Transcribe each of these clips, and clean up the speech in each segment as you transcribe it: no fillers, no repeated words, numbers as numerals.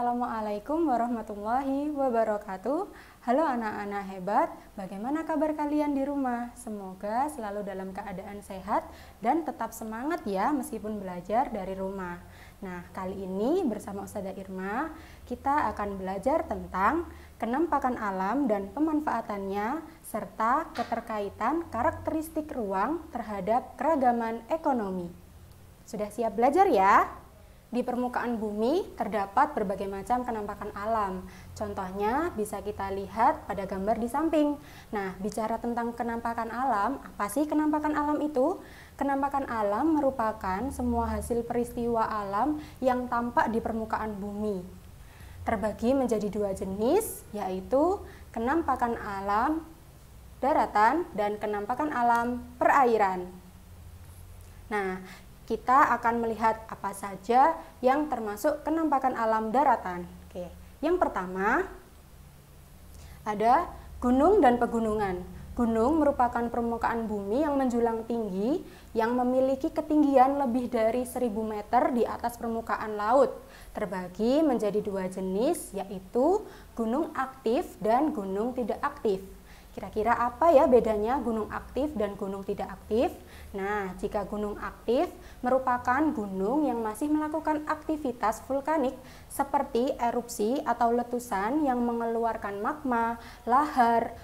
Assalamualaikum warahmatullahi wabarakatuh. Halo anak-anak hebat, bagaimana kabar kalian di rumah? Semoga selalu dalam keadaan sehat dan tetap semangat ya meskipun belajar dari rumah. Nah, kali ini bersama Ustazah Irma, kita akan belajar tentang kenampakan alam dan pemanfaatannya serta keterkaitan karakteristik ruang terhadap keragaman ekonomi. Sudah siap belajar ya? Di permukaan bumi terdapat berbagai macam kenampakan alam. Contohnya bisa kita lihat pada gambar di samping. Nah, bicara tentang kenampakan alam, apa sih kenampakan alam itu? Kenampakan alam merupakan semua hasil peristiwa alam yang tampak di permukaan bumi. Terbagi menjadi dua jenis, yaitu kenampakan alam daratan dan kenampakan alam perairan. Nah, kita akan melihat apa saja yang termasuk kenampakan alam daratan. Oke, yang pertama ada gunung dan pegunungan. Gunung merupakan permukaan bumi yang menjulang tinggi yang memiliki ketinggian lebih dari 1000 meter di atas permukaan laut. Terbagi menjadi dua jenis, yaitu gunung aktif dan gunung tidak aktif. Kira-kira apa ya bedanya gunung aktif dan gunung tidak aktif? Nah, jika gunung aktif merupakan gunung yang masih melakukan aktivitas vulkanik seperti erupsi atau letusan yang mengeluarkan magma, lahar,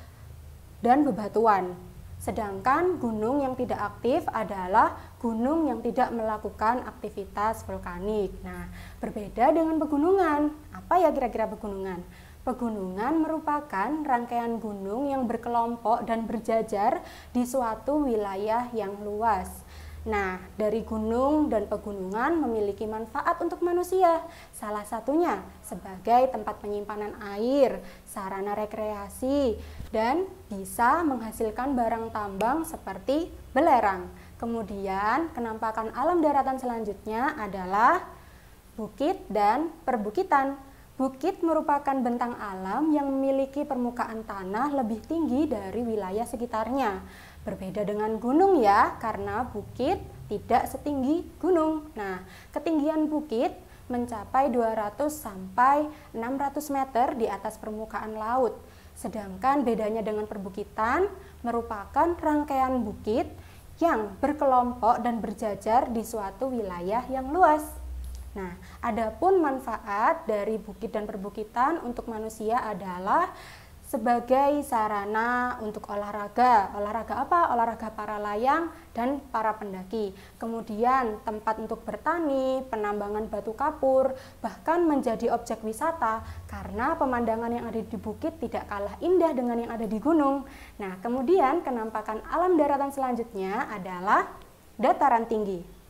dan bebatuan. Sedangkan gunung yang tidak aktif adalah gunung yang tidak melakukan aktivitas vulkanik. Nah, berbeda dengan pegunungan. Apa ya kira-kira pegunungan? Pegunungan merupakan rangkaian gunung yang berkelompok dan berjajar di suatu wilayah yang luas. Nah, dari gunung dan pegunungan memiliki manfaat untuk manusia. Salah satunya sebagai tempat penyimpanan air, sarana rekreasi, dan bisa menghasilkan barang tambang seperti belerang. Kemudian, kenampakan alam daratan selanjutnya adalah bukit dan perbukitan. Bukit merupakan bentang alam yang memiliki permukaan tanah lebih tinggi dari wilayah sekitarnya. Berbeda dengan gunung ya, karena bukit tidak setinggi gunung. Nah, ketinggian bukit mencapai 200 sampai 600 meter di atas permukaan laut. Sedangkan bedanya dengan perbukitan merupakan rangkaian bukit yang berkelompok dan berjajar di suatu wilayah yang luas. Nah, adapun manfaat dari bukit dan perbukitan untuk manusia adalah sebagai sarana untuk olahraga. Olahraga apa? Olahraga para layang dan para pendaki. Kemudian tempat untuk bertani, penambangan batu kapur, bahkan menjadi objek wisata karena pemandangan yang ada di bukit tidak kalah indah dengan yang ada di gunung. Nah, kemudian kenampakan alam daratan selanjutnya adalah dataran tinggi.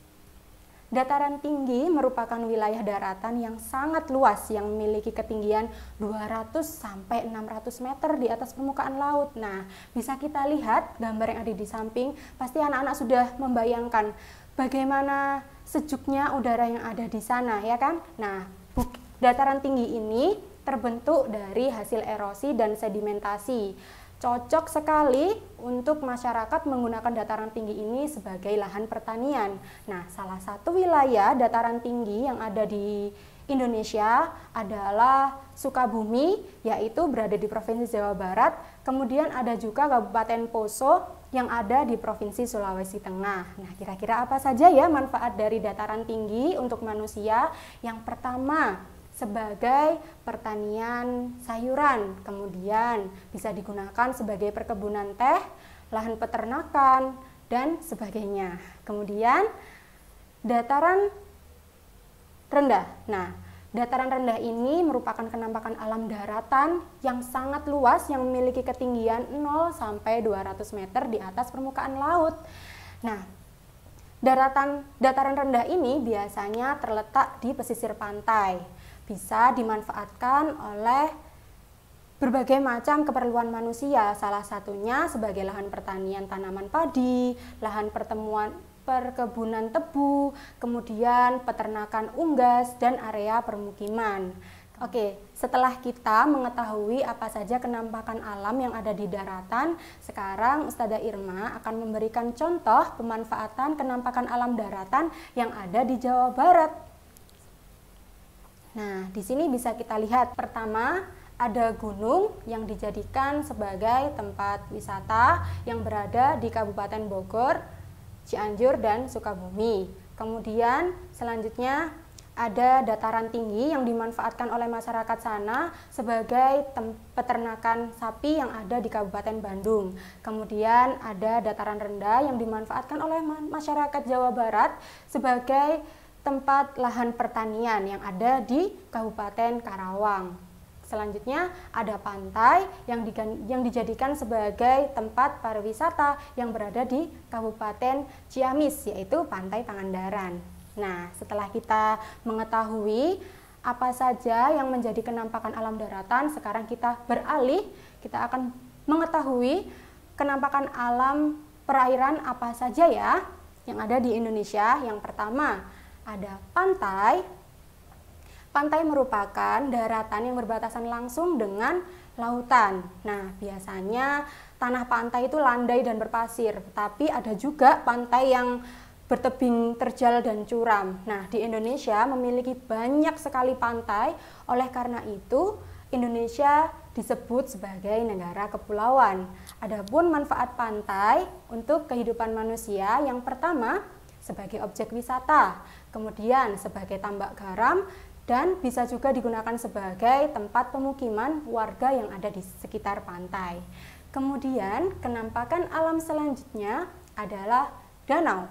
Dataran tinggi merupakan wilayah daratan yang sangat luas yang memiliki ketinggian 200 sampai 600 meter di atas permukaan laut. Nah, bisa kita lihat gambar yang ada di samping, pasti anak-anak sudah membayangkan bagaimana sejuknya udara yang ada di sana, ya kan? Nah, dataran tinggi ini terbentuk dari hasil erosi dan sedimentasi. Cocok sekali untuk masyarakat menggunakan dataran tinggi ini sebagai lahan pertanian. Nah, salah satu wilayah dataran tinggi yang ada di Indonesia adalah Sukabumi, yaitu berada di Provinsi Jawa Barat. Kemudian ada juga Kabupaten Poso yang ada di Provinsi Sulawesi Tengah. Nah, kira-kira apa saja ya manfaat dari dataran tinggi untuk manusia? Yang pertama, sebagai pertanian sayuran, kemudian bisa digunakan sebagai perkebunan teh, lahan peternakan, dan sebagainya. Kemudian dataran rendah. Nah, dataran rendah ini merupakan kenampakan alam daratan yang sangat luas yang memiliki ketinggian 0 sampai 200 meter di atas permukaan laut. Nah, dataran rendah ini biasanya terletak di pesisir pantai. Bisa dimanfaatkan oleh berbagai macam keperluan manusia, salah satunya sebagai lahan pertanian tanaman padi, lahan perkebunan tebu, kemudian peternakan unggas, dan area permukiman. Oke, setelah kita mengetahui apa saja kenampakan alam yang ada di daratan, sekarang Ustazah Irma akan memberikan contoh pemanfaatan kenampakan alam daratan yang ada di Jawa Barat. Nah, di sini bisa kita lihat pertama ada gunung yang dijadikan sebagai tempat wisata yang berada di Kabupaten Bogor, Cianjur, dan Sukabumi. Kemudian selanjutnya ada dataran tinggi yang dimanfaatkan oleh masyarakat sana sebagai peternakan sapi yang ada di Kabupaten Bandung. Kemudian ada dataran rendah yang dimanfaatkan oleh masyarakat Jawa Barat sebagai tempat lahan pertanian yang ada di Kabupaten Karawang. Selanjutnya ada pantai yang dijadikan sebagai tempat pariwisata yang berada di Kabupaten Ciamis, yaitu Pantai Pangandaran. Nah, setelah kita mengetahui apa saja yang menjadi kenampakan alam daratan, sekarang kita beralih, kita akan mengetahui kenampakan alam perairan apa saja ya yang ada di Indonesia. Yang pertama ada pantai. Pantai merupakan daratan yang berbatasan langsung dengan lautan. Nah, biasanya tanah pantai itu landai dan berpasir, tapi ada juga pantai yang bertebing terjal dan curam. Nah, di Indonesia memiliki banyak sekali pantai, oleh karena itu Indonesia disebut sebagai negara kepulauan. Adapun manfaat pantai untuk kehidupan manusia, yang pertama sebagai objek wisata, kemudian sebagai tambak garam, dan bisa juga digunakan sebagai tempat pemukiman warga yang ada di sekitar pantai. Kemudian kenampakan alam selanjutnya adalah danau.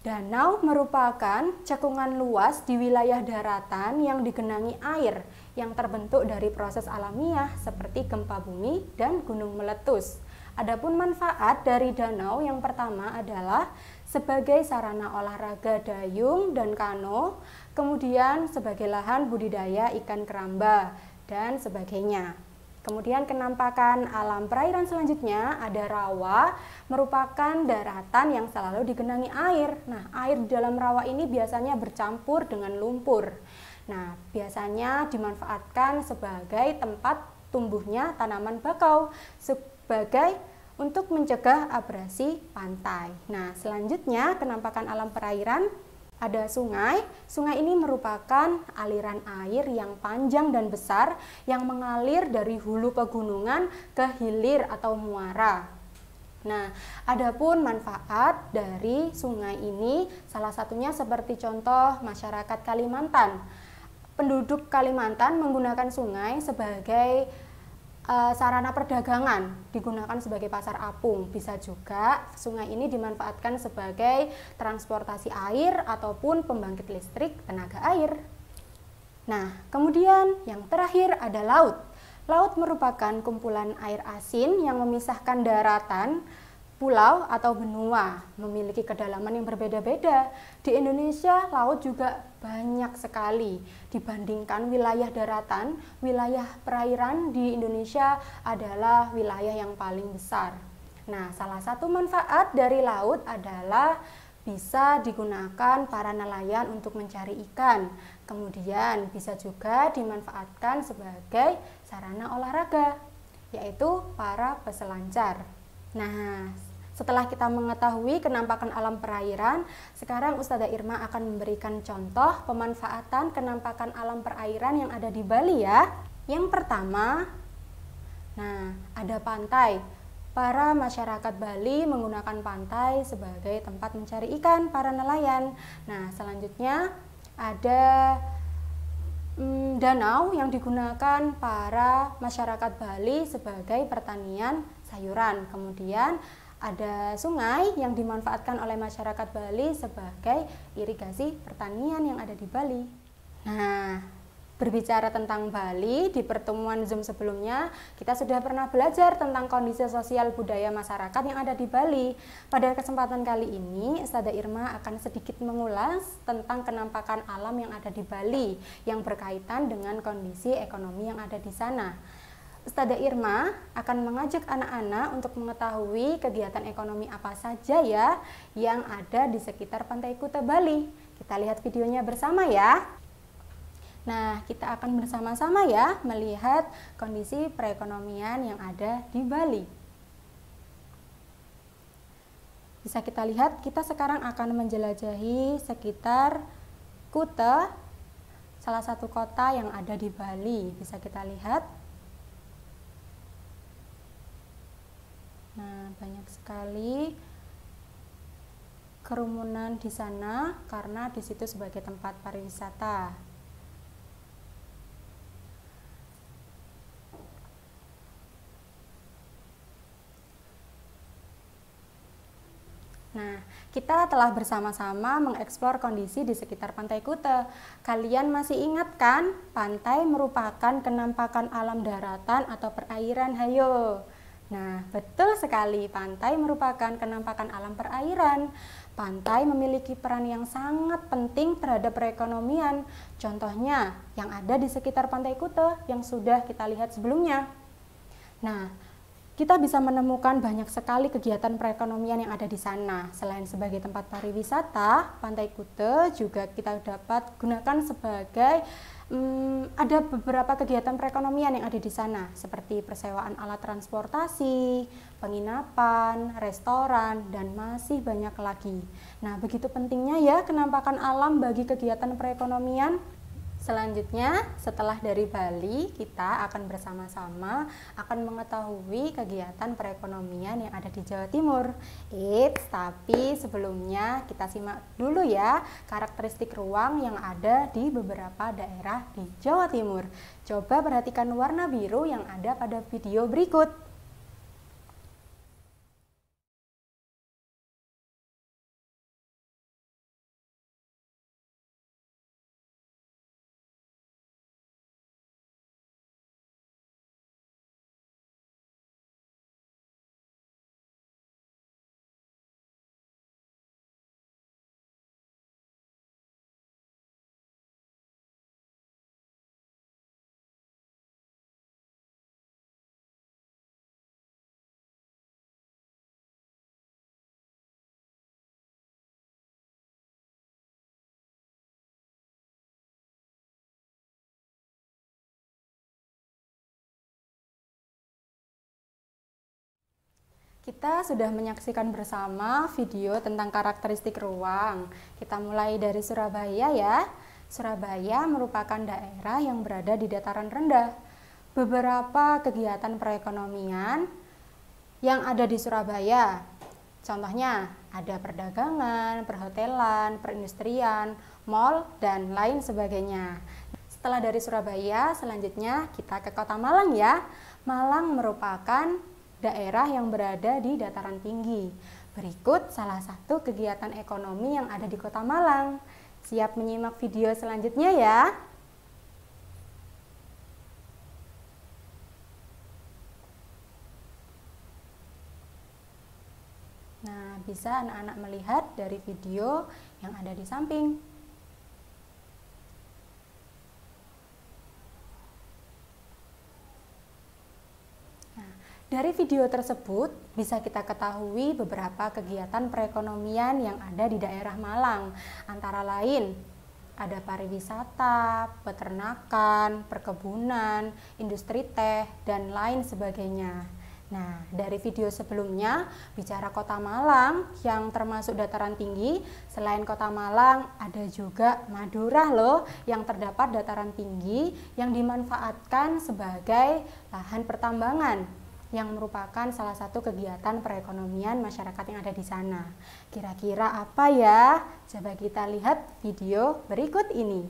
Danau merupakan cekungan luas di wilayah daratan yang digenangi air yang terbentuk dari proses alamiah seperti gempa bumi dan gunung meletus. Adapun manfaat dari danau yang pertama adalah sebagai sarana olahraga dayung dan kano, kemudian sebagai lahan budidaya ikan keramba, dan sebagainya. Kemudian kenampakan alam perairan selanjutnya ada rawa, merupakan daratan yang selalu digenangi air. Nah, air di dalam rawa ini biasanya bercampur dengan lumpur. Nah, biasanya dimanfaatkan sebagai tempat tumbuhnya tanaman bakau, sebagai untuk mencegah abrasi pantai. Nah, selanjutnya kenampakan alam perairan ada sungai. Sungai ini merupakan aliran air yang panjang dan besar yang mengalir dari hulu pegunungan ke hilir atau muara. Nah, adapun manfaat dari sungai ini salah satunya seperti contoh masyarakat Kalimantan. Penduduk Kalimantan menggunakan sungai sebagai sarana perdagangan, digunakan sebagai pasar apung. Bisa juga sungai ini dimanfaatkan sebagai transportasi air ataupun pembangkit listrik tenaga air. Nah, kemudian yang terakhir ada laut. Laut merupakan kumpulan air asin yang memisahkan daratan, pulau atau benua, memiliki kedalaman yang berbeda-beda. Di Indonesia, laut juga banyak sekali. Dibandingkan wilayah daratan, wilayah perairan di Indonesia adalah wilayah yang paling besar. Nah, salah satu manfaat dari laut adalah bisa digunakan para nelayan untuk mencari ikan. Kemudian bisa juga dimanfaatkan sebagai sarana olahraga, yaitu para peselancar. Nah, setelah kita mengetahui kenampakan alam perairan, sekarang Ustazah Irma akan memberikan contoh pemanfaatan kenampakan alam perairan yang ada di Bali ya. Yang pertama, nah, ada pantai. Para masyarakat Bali menggunakan pantai sebagai tempat mencari ikan para nelayan. Nah, selanjutnya ada danau yang digunakan para masyarakat Bali sebagai pertanian sayuran. Kemudian ada sungai yang dimanfaatkan oleh masyarakat Bali sebagai irigasi pertanian yang ada di Bali. Nah, berbicara tentang Bali, di pertemuan Zoom sebelumnya kita sudah pernah belajar tentang kondisi sosial budaya masyarakat yang ada di Bali. Pada kesempatan kali ini, Ustazah Irma akan sedikit mengulas tentang kenampakan alam yang ada di Bali yang berkaitan dengan kondisi ekonomi yang ada di sana. Ustazah Irma akan mengajak anak-anak untuk mengetahui kegiatan ekonomi apa saja ya yang ada di sekitar Pantai Kuta Bali. Kita lihat videonya bersama ya. Nah, kita akan bersama-sama ya melihat kondisi perekonomian yang ada di Bali. Bisa kita lihat, kita sekarang akan menjelajahi sekitar Kuta salah satu kota yang ada di Bali. Bisa kita lihat. Nah, banyak sekali kerumunan di sana karena di situ sebagai tempat pariwisata. Nah, kita telah bersama-sama mengeksplor kondisi di sekitar Pantai Kuta. Kalian masih ingat kan, pantai merupakan kenampakan alam daratan atau perairan, hayo. Nah, betul sekali, pantai merupakan kenampakan alam perairan. Pantai memiliki peran yang sangat penting terhadap perekonomian. Contohnya, yang ada di sekitar Pantai Kuta yang sudah kita lihat sebelumnya. Nah, kita bisa menemukan banyak sekali kegiatan perekonomian yang ada di sana. Selain sebagai tempat pariwisata, Pantai Kuta juga kita dapat gunakan sebagai ada beberapa kegiatan perekonomian yang ada di sana, seperti persewaan alat transportasi, penginapan, restoran, dan masih banyak lagi. Nah, begitu pentingnya ya kenampakan alam bagi kegiatan perekonomian. Selanjutnya, setelah dari Bali, kita akan bersama-sama akan mengetahui kegiatan perekonomian yang ada di Jawa Timur. Tapi sebelumnya kita simak dulu ya karakteristik ruang yang ada di beberapa daerah di Jawa Timur. Coba perhatikan warna biru yang ada pada video berikut. Kita sudah menyaksikan bersama video tentang karakteristik ruang. Kita mulai dari Surabaya ya. Surabaya merupakan daerah yang berada di dataran rendah. Beberapa kegiatan perekonomian yang ada di Surabaya. Contohnya ada perdagangan, perhotelan, perindustrian, mal, dan lain sebagainya. Setelah dari Surabaya, selanjutnya kita ke Kota Malang ya. Malang merupakan daerah yang berada di dataran tinggi. Berikut salah satu kegiatan ekonomi yang ada di Kota Malang. Siap menyimak video selanjutnya ya. Nah, bisa anak-anak melihat dari video yang ada di samping. Dari video tersebut bisa kita ketahui beberapa kegiatan perekonomian yang ada di daerah Malang. Antara lain ada pariwisata, peternakan, perkebunan, industri teh, dan lain sebagainya. Nah, dari video sebelumnya bicara Kota Malang yang termasuk dataran tinggi. Selain Kota Malang ada juga Madura loh yang terdapat dataran tinggi yang dimanfaatkan sebagai lahan pertambangan, yang merupakan salah satu kegiatan perekonomian masyarakat yang ada di sana. Kira-kira apa ya? Coba kita lihat video berikut ini.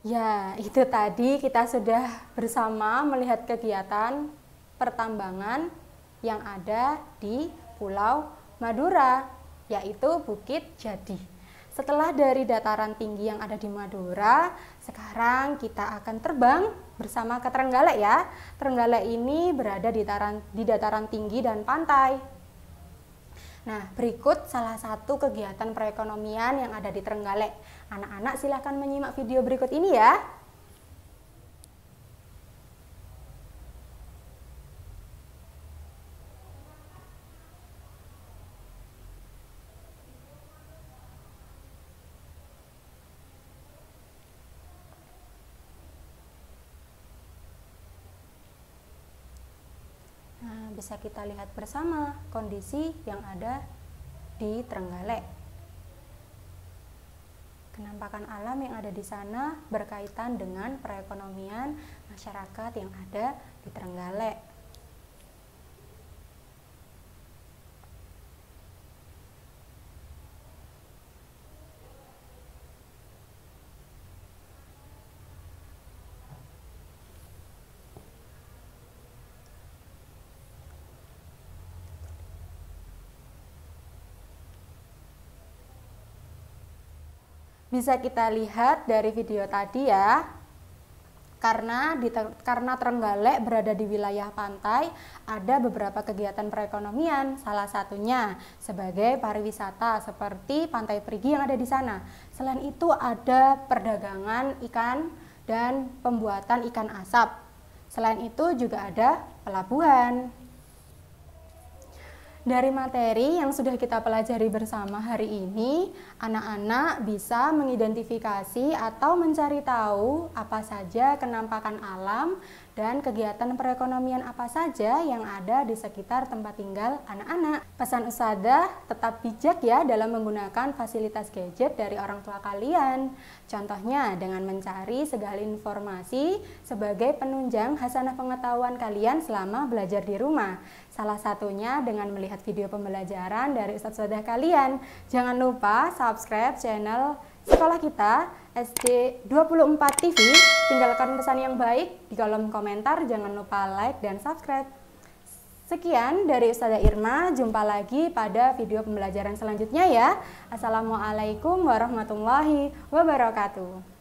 Ya, itu tadi kita sudah bersama melihat kegiatan pertambangan yang ada di Pulau Madura, yaitu Bukit Jadi. Setelah dari dataran tinggi yang ada di Madura, sekarang kita akan terbang bersama ke Trenggalek ya. Trenggalek ini berada di dataran tinggi dan pantai. Nah, berikut salah satu kegiatan perekonomian yang ada di Trenggalek. Anak-anak silahkan menyimak video berikut ini ya. Nah, bisa kita lihat bersama kondisi yang ada di Trenggalek. Kenampakan alam yang ada di sana berkaitan dengan perekonomian masyarakat yang ada di Trenggalek. Bisa kita lihat dari video tadi ya, karena Trenggalek berada di wilayah pantai, ada beberapa kegiatan perekonomian, salah satunya sebagai pariwisata seperti Pantai Perigi yang ada di sana. Selain itu ada perdagangan ikan dan pembuatan ikan asap. Selain itu juga ada pelabuhan. Dari materi yang sudah kita pelajari bersama hari ini, anak-anak bisa mengidentifikasi atau mencari tahu apa saja kenampakan alam dan kegiatan perekonomian apa saja yang ada di sekitar tempat tinggal anak-anak. Pesan Ustadzah, tetap bijak ya dalam menggunakan fasilitas gadget dari orang tua kalian. Contohnya dengan mencari segala informasi sebagai penunjang hasanah pengetahuan kalian selama belajar di rumah. Salah satunya dengan melihat video pembelajaran dari Ustadzah kalian. Jangan lupa subscribe channel sekolah kita SD 24 TV. Tinggalkan pesan yang baik di kolom komentar. Jangan lupa like dan subscribe. Sekian dari Ustadzah Irma. Jumpa lagi pada video pembelajaran selanjutnya ya. Assalamualaikum warahmatullahi wabarakatuh.